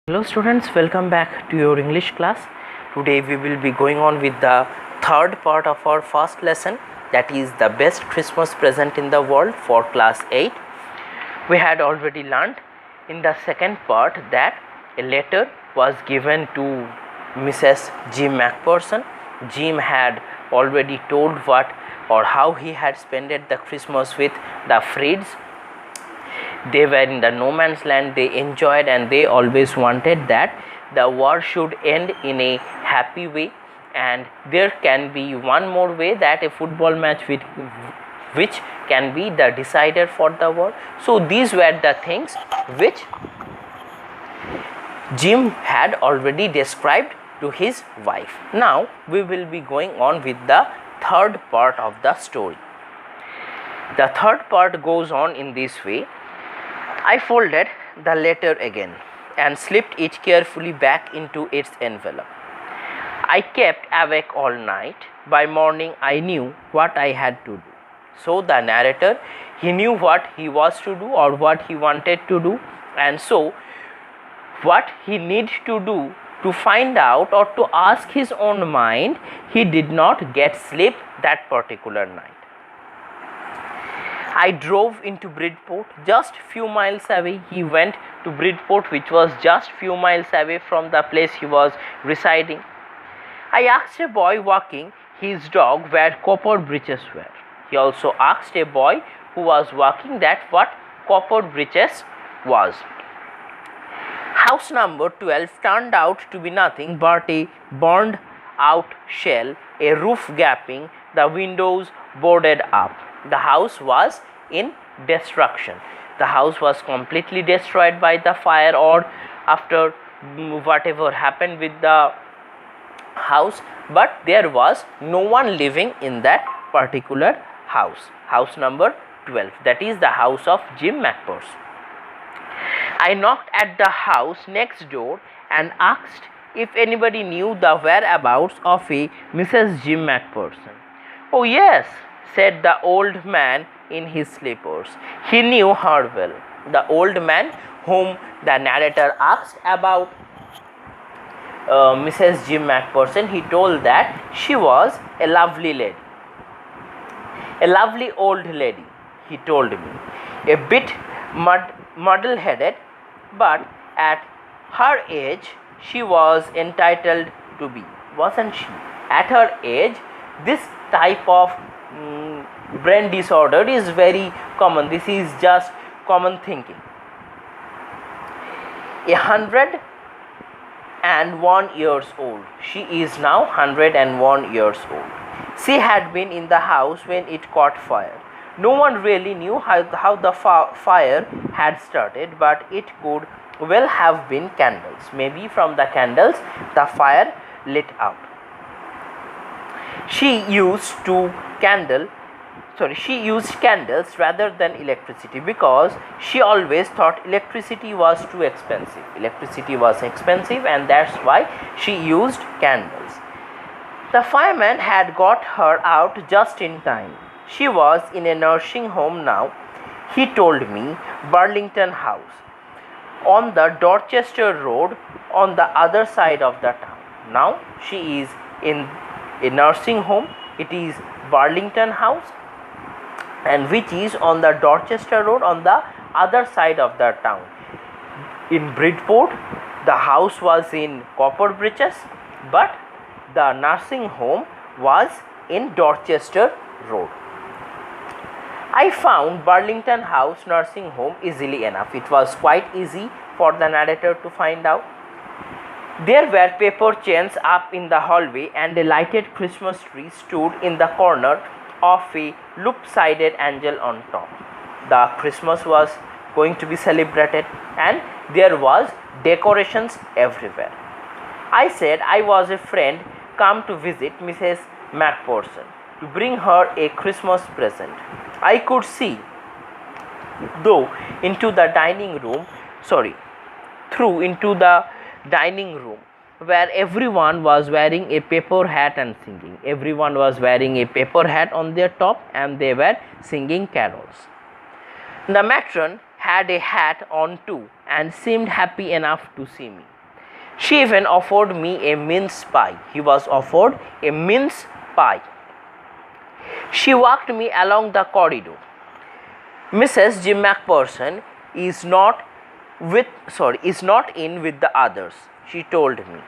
Hello students, welcome back to your English class. Today we will be going on with the third part of our first lesson, that is the best Christmas present in the world for class 8. We had already learned in the second part that a letter was given to Mrs. Jim McPherson. Jim had already told what or how he had spent the Christmas with the Frieds. They were in the no man's land, they enjoyed, and they always wanted that the war should end in a happy way, and there can be one more way, that a football match which can be the decider for the war. So these were the things which Jim had already described to his wife. Now we will be going on with the third part of the story. The third part goes on in this way. I folded the letter again and slipped it carefully back into its envelope. I kept awake all night. By morning I knew what I had to do. So the narrator, he knew what he was to do or what he wanted to do, and so what he needed to do to find out or to ask his own mind, he did not get sleep that particular night. I drove into Bridport, just few miles away. He went to Bridport, which was just few miles away from the place he was residing. I asked a boy walking his dog where copper breeches were. He also asked a boy who was walking that what copper breeches was. House number 12 turned out to be nothing but a burned out shell, a roof gaping, the windows boarded up. The house was in destruction. The house was completely destroyed by the fire or after whatever happened with the house, but there was no one living in that particular house. House number 12, that is the house of Jim McPherson. I knocked at the house next door and asked if anybody knew the whereabouts of a Mrs. Jim McPherson. Oh yes, said the old man in his slippers. He knew her well. The old man whom the narrator asked about Mrs. Jim McPherson, he told that she was a lovely lady. A lovely old lady, he told me. A bit muddle-headed, but at her age she was entitled to be, wasn't she? At her age, this type of brain disorder is very common. This is just common thinking. 101 years old. She is now 101 years old. She had been in the house when it caught fire. No one really knew how the fire had started, but it could well have been candles. Maybe from the candles the fire lit out. She used candles rather than electricity because she always thought electricity was too expensive. Electricity was expensive, and that's why she used candles. The fireman had got her out just in time. She was in a nursing home now, he told me, Burlington House, on the Dorchester Road on the other side of the town. Now she is in a nursing home. It is Burlington House, and which is on the Dorchester Road on the other side of the town. In Bridport, the house was in copper breeches, but the nursing home was in Dorchester Road. I found Burlington House nursing home easily enough. It was quite easy for the narrator to find out. There were paper chains up in the hallway, and a lighted Christmas tree stood in the corner of a loop-sided angel on top. The Christmas was going to be celebrated, and there was decorations everywhere. I said I was a friend come to visit Mrs. McPherson to bring her a Christmas present. I could see through into the dining room where everyone was wearing a paper hat and singing. Everyone was wearing a paper hat on their top, and they were singing carols. The matron had a hat on too and seemed happy enough to see me. She even offered me a mince pie. He was offered a mince pie. She walked me along the corridor. Mrs. Jim McPherson is not in with the others, she told me.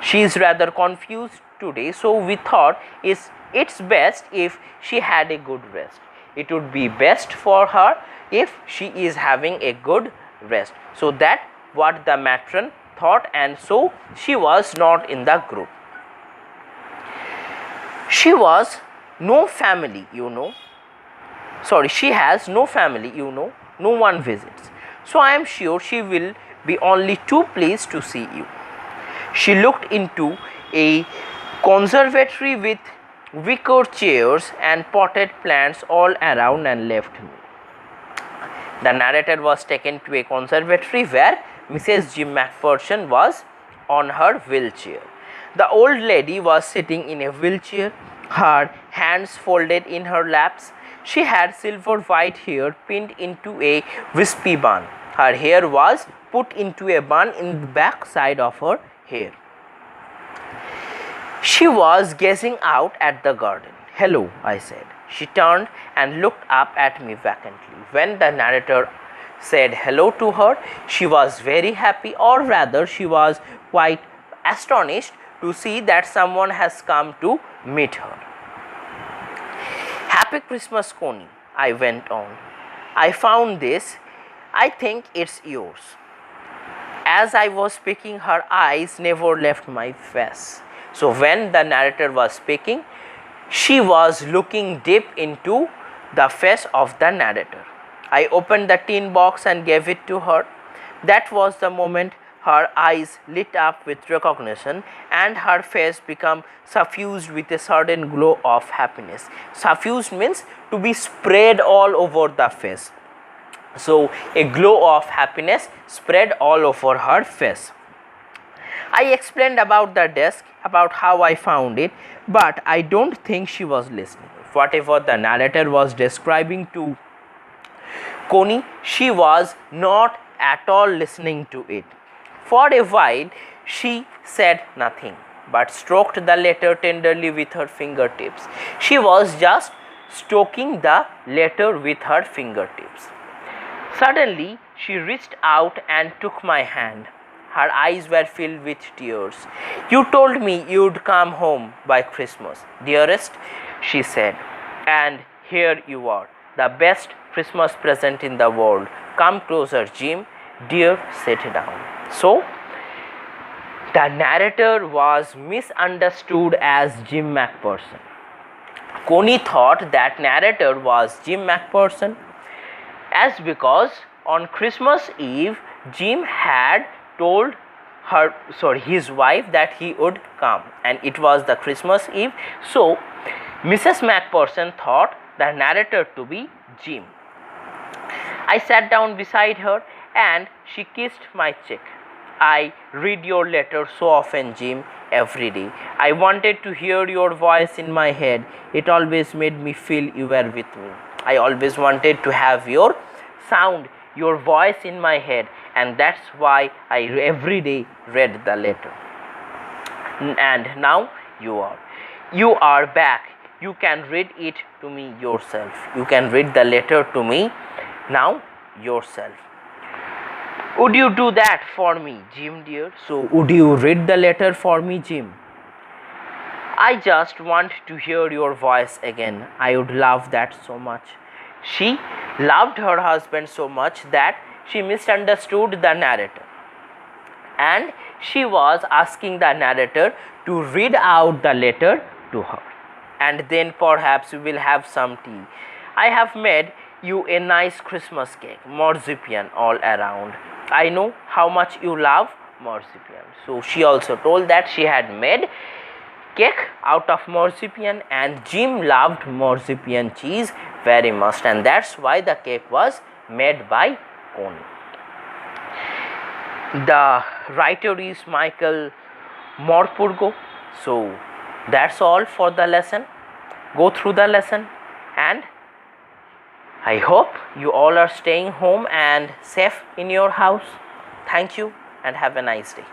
She is rather confused today, so we thought it's best if she had a good rest. It would be best for her if she is having a good rest. So that what the matron thought, and so she was not in the group. She has no family, no one visits. So I am sure she will be only too pleased to see you. She looked into a conservatory with wicker chairs and potted plants all around and left me. The narrator was taken to a conservatory where Mrs. Jim McPherson was on her wheelchair. The old lady was sitting in a wheelchair, her hands folded in her laps. She had silver white hair pinned into a wispy bun. Her hair was put into a bun in the back side of her hair. She was gazing out at the garden. "Hello," I said. She turned and looked up at me vacantly. When the narrator said hello to her, she was very happy, or rather, she was quite astonished to see that someone has come to meet her. "Happy Christmas, Connie," I went on. "I found this. I think it's yours." As I was speaking, her eyes never left my face. So when the narrator was speaking, she was looking deep into the face of the narrator. I opened the tin box and gave it to her. That was the moment her eyes lit up with recognition and her face became suffused with a sudden glow of happiness. Suffused means to be spread all over the face. So a glow of happiness spread all over her face. I explained about the desk, about how I found it, but I don't think she was listening. Whatever the narrator was describing to Connie, she was not at all listening to it. For a while, she said nothing, but stroked the letter tenderly with her fingertips. She was just stroking the letter with her fingertips. Suddenly, she reached out and took my hand. Her eyes were filled with tears. "You told me you'd come home by Christmas, dearest," she said. "And here you are, the best Christmas present in the world. Come closer, Jim. Dear, sit down." So, the narrator was misunderstood as Jim McPherson. Connie thought that narrator was Jim McPherson, as because on Christmas Eve, Jim had told his wife that he would come, and it was the Christmas Eve. So Mrs. McPherson thought the narrator to be Jim. I sat down beside her and she kissed my cheek. "I read your letter so often, Jim, every day. I wanted to hear your voice in my head. It always made me feel you were with me. I always wanted to have your sound, your voice in my head, and that's why I every day read the letter. And now you are back. You can read it to me yourself. You can read the letter to me now yourself. Would you do that for me, Jim dear?" So would you read the letter for me, Jim? "I just want to hear your voice again. I would love that so much." She loved her husband so much that she misunderstood the narrator, and she was asking the narrator to read out the letter to her. "And then perhaps we will have some tea. I have made you a nice Christmas cake, marzipan all around. I know how much you love marzipan." So she also told that she had made cake out of marzipan, and Jim loved marzipan cheese very much, and that's why the cake was made by Connie. The writer is Michael Morpurgo. So that's all for the lesson. Go through the lesson, and I hope you all are staying home and safe in your house. Thank you and have a nice day.